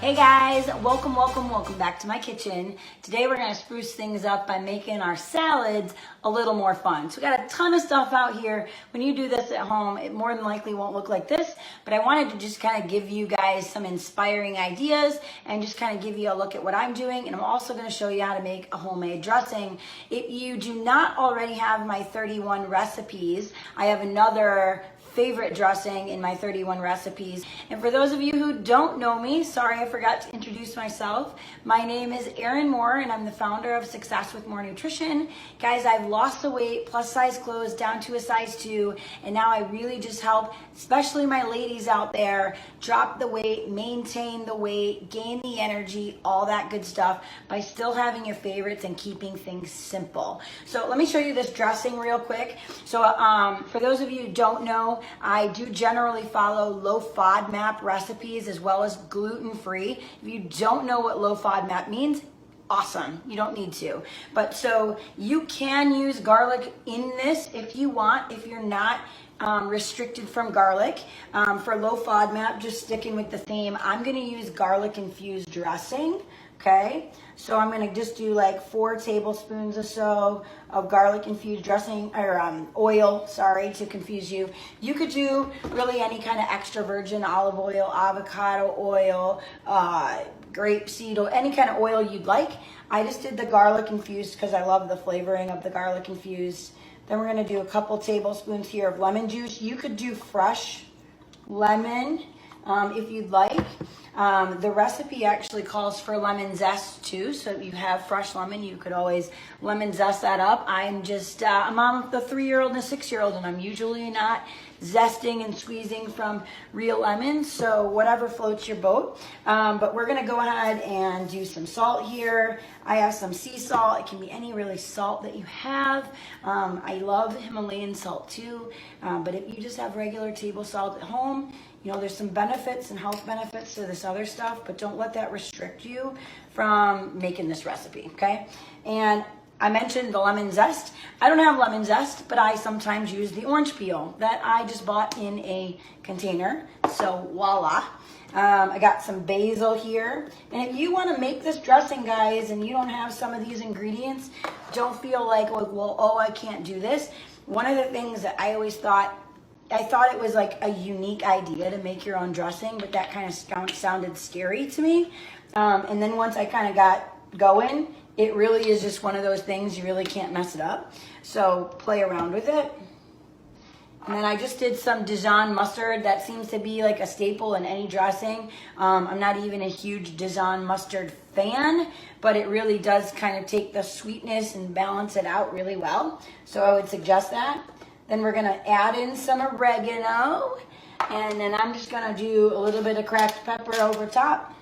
Hey guys, welcome back to my kitchen. Today we're gonna spruce things up by making our salads a little more fun. So we got a ton of stuff out here. When you do this at home, it more than likely won't look like this, but I wanted to just kind of give you guys some inspiring ideas and just kind of give you a look at what I'm doing. And I'm also gonna show you how to make a homemade dressing. If you do not already have my 31 recipes, I have another favorite dressing in my 31 recipes. And for those of you who don't know me, sorry I forgot to introduce myself. My name is Erin Moore and I'm the founder of Success with More Nutrition. Guys, I've lost the weight, plus size clothes down to a size 2, and now I really just help, especially my ladies out there, drop the weight, maintain the weight, gain the energy, all that good stuff by still having your favorites and keeping things simple. So let me show you this dressing real quick. So for those of you who don't know, I do generally follow low FODMAP recipes as well as gluten-free. If you don't know what low FODMAP means, awesome, you don't need to. But so you can use garlic in this if you want, if you're not restricted from garlic. For low FODMAP, just sticking with the theme, I'm gonna use garlic infused dressing. Okay, so I'm gonna just do like 4 tablespoons or so of garlic infused dressing, or oil, sorry, to confuse you. You could do really any kind of extra virgin olive oil, avocado oil, grapeseed oil, any kind of oil you'd like. I just did the garlic infused because I love the flavoring of the garlic infused. Then we're gonna do a couple tablespoons here of lemon juice. You could do fresh lemon if you'd like. The recipe actually calls for lemon zest too, so if you have fresh lemon, you could always lemon zest that up. I'm just a mom of the 3-year-old and a 6-year-old, and I'm usually not zesting and squeezing from real lemons, so whatever floats your boat. But we're gonna go ahead and do some salt here. I have some sea salt. It can be any really salt that you have. I love Himalayan salt too, but if you just have regular table salt at home, you know, there's some benefits and health benefits to this other stuff, but don't let that restrict you from making this recipe, okay? And I mentioned the lemon zest. I don't have lemon zest, but I sometimes use the orange peel that I just bought in a container, so voila. I got some basil here. And if you want to make this dressing, guys, and you don't have some of these ingredients, don't feel like, well, oh, I can't do this. One of the things that I always thought, it was like a unique idea to make your own dressing, but that kind of sounded scary to me. And then once I kind of got going, it really is just one of those things, you really can't mess it up. So play around with it. And then I just did some Dijon mustard. That seems to be like a staple in any dressing. I'm not even a huge Dijon mustard fan, but it really does kind of take the sweetness and balance it out really well. So I would suggest that. Then we're gonna add in some oregano, and then I'm just gonna do a little bit of cracked pepper over top.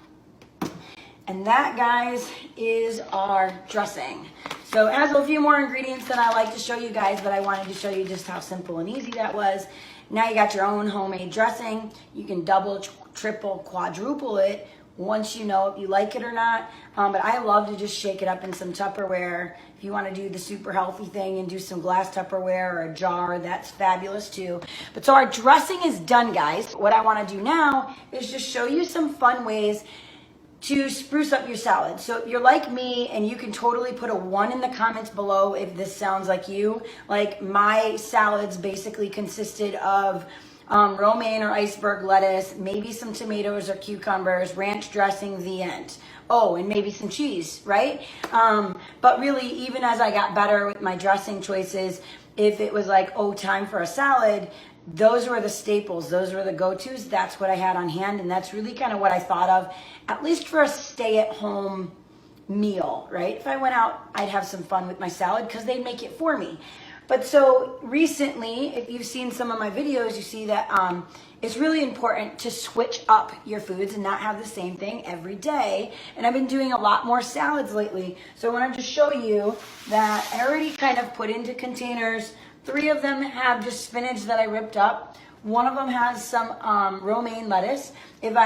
And that, guys, is our dressing. So it has a few more ingredients than I like to show you guys, but I wanted to show you just how simple and easy that was. Now you got your own homemade dressing. You can double, triple, quadruple it once you know if you like it or not. But I love to just shake it up in some Tupperware. If you want to do the super healthy thing and do some glass Tupperware or a jar, that's fabulous too. But so our dressing is done, guys. What I want to do now is just show you some fun ways to spruce up your salad. So if you're like me, and you can totally put a 1 in the comments below if this sounds like you. Like my salads basically consisted of romaine or iceberg lettuce, maybe some tomatoes or cucumbers, ranch dressing, the end. Oh, and maybe some cheese, right? But really, even as I got better with my dressing choices, if it was like, oh, time for a salad, those were the staples, those were the go-tos. That's what I had on hand, and that's really kind of what I thought of, at least for a stay-at-home meal, right? If I went out, I'd have some fun with my salad because they'd make it for me. But so recently, if you've seen some of my videos, you see that it's really important to switch up your foods and not have the same thing every day. And I've been doing a lot more salads lately. So I wanted to show you that I already kind of put into containers. 3 of them have just spinach that I ripped up. 1 of them has some romaine lettuce. And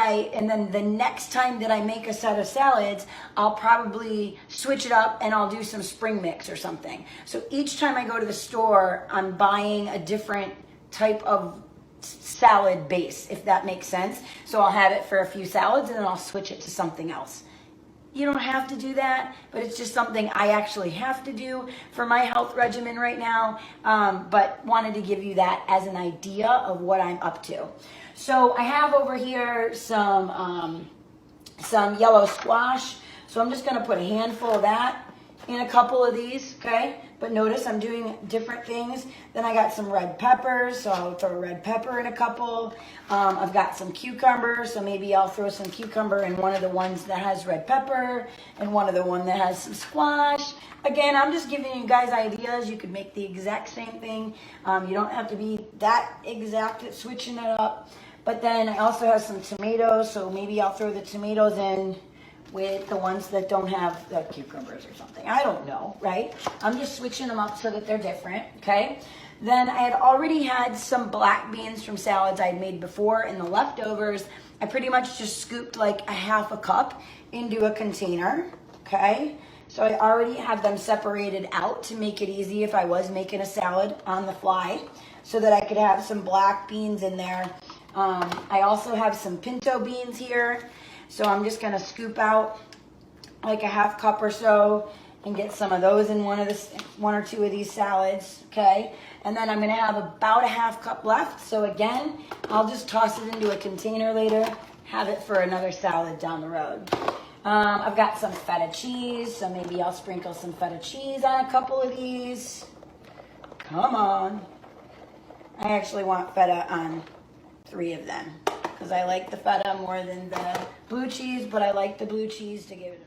then the next time that I make a set of salads, I'll probably switch it up and I'll do some spring mix or something. So each time I go to the store, I'm buying a different type of salad base, if that makes sense. So I'll have it for a few salads and then I'll switch it to something else. You don't have to do that, but it's just something I actually have to do for my health regimen right now. But wanted to give you that as an idea of what I'm up to. So I have over here some yellow squash. So I'm just gonna put a handful of that in a couple of these, okay? But notice I'm doing different things. Then I got some red peppers, so I'll throw a red pepper in a couple. I've got some cucumbers, so maybe I'll throw some cucumber in one of the ones that has red pepper and one of the one that has some squash. Again, I'm just giving you guys ideas. You could make the exact same thing. You don't have to be that exact at switching it up. But then I also have some tomatoes, so maybe I'll throw the tomatoes in with the ones that don't have the cucumbers or something. I don't know, right? I'm just switching them up so that they're different, okay? Then I had already had some black beans from salads I'd made before, and the leftovers, I pretty much just scooped like a half a cup into a container, okay? So I already have them separated out to make it easy if I was making a salad on the fly, so that I could have some black beans in there. I also have some pinto beans here. So I'm just gonna scoop out like a half cup or so and get some of those in one or two of these salads, okay? And then I'm gonna have about a half cup left. So again, I'll just toss it into a container later, have it for another salad down the road. I've got some feta cheese, so maybe I'll sprinkle some feta cheese on a couple of these. Come on. I actually want feta on 3 of them, because I like the feta more than the blue cheese, but I like the blue cheese to give it.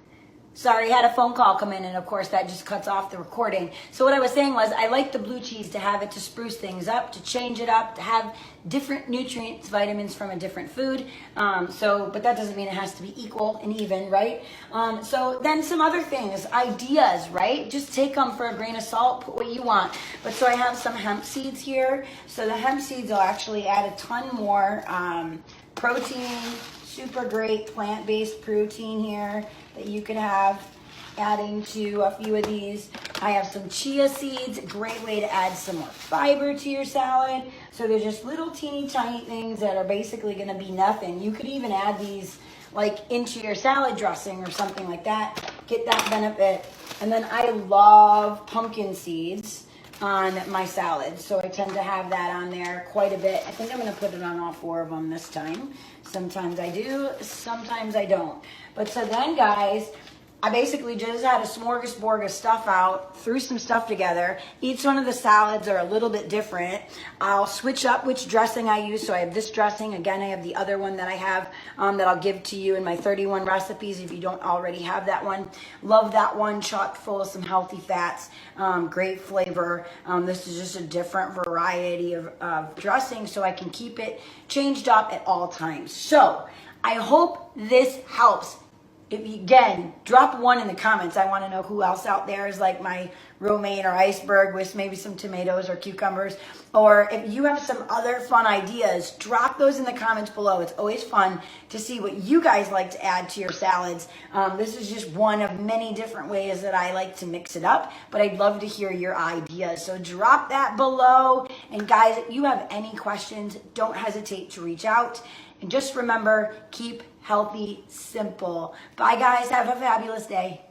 Sorry, had a phone call come in, and of course that just cuts off the recording. So what I was saying was I like the blue cheese to have it to spruce things up, to change it up, to have different nutrients, vitamins from a different food. But that doesn't mean it has to be equal and even, right? So then some other things, ideas, right? Just take them for a grain of salt, put what you want. But so I have some hemp seeds here. So the hemp seeds will actually add a ton more protein, super great plant-based protein here that you could have adding to a few of these. I have some chia seeds, a great way to add some more fiber to your salad. So they're just little teeny tiny things that are basically gonna be nothing. You could even add these like into your salad dressing or something like that, get that benefit. And then I love pumpkin seeds on my salad, so I tend to have that on there quite a bit. I think I'm gonna put it on all 4 of them this time. Sometimes I do, sometimes I don't. But so then guys, I basically just had a smorgasbord of stuff out, threw some stuff together. Each one of the salads are a little bit different. I'll switch up which dressing I use. So I have this dressing. Again, I have the other one that I have that I'll give to you in my 31 recipes if you don't already have that one. Love that one, chock full of some healthy fats, great flavor. This is just a different variety of dressing so I can keep it changed up at all times. So I hope this helps. If you, again, drop 1 in the comments. I want to know who else out there is like my romaine or iceberg with maybe some tomatoes or cucumbers. Or if you have some other fun ideas, drop those in the comments below. It's always fun to see what you guys like to add to your salads. This is just one of many different ways that I like to mix it up, but I'd love to hear your ideas. So drop that below. And guys, if you have any questions, don't hesitate to reach out. And just remember, keep healthy, simple. Bye guys, have a fabulous day.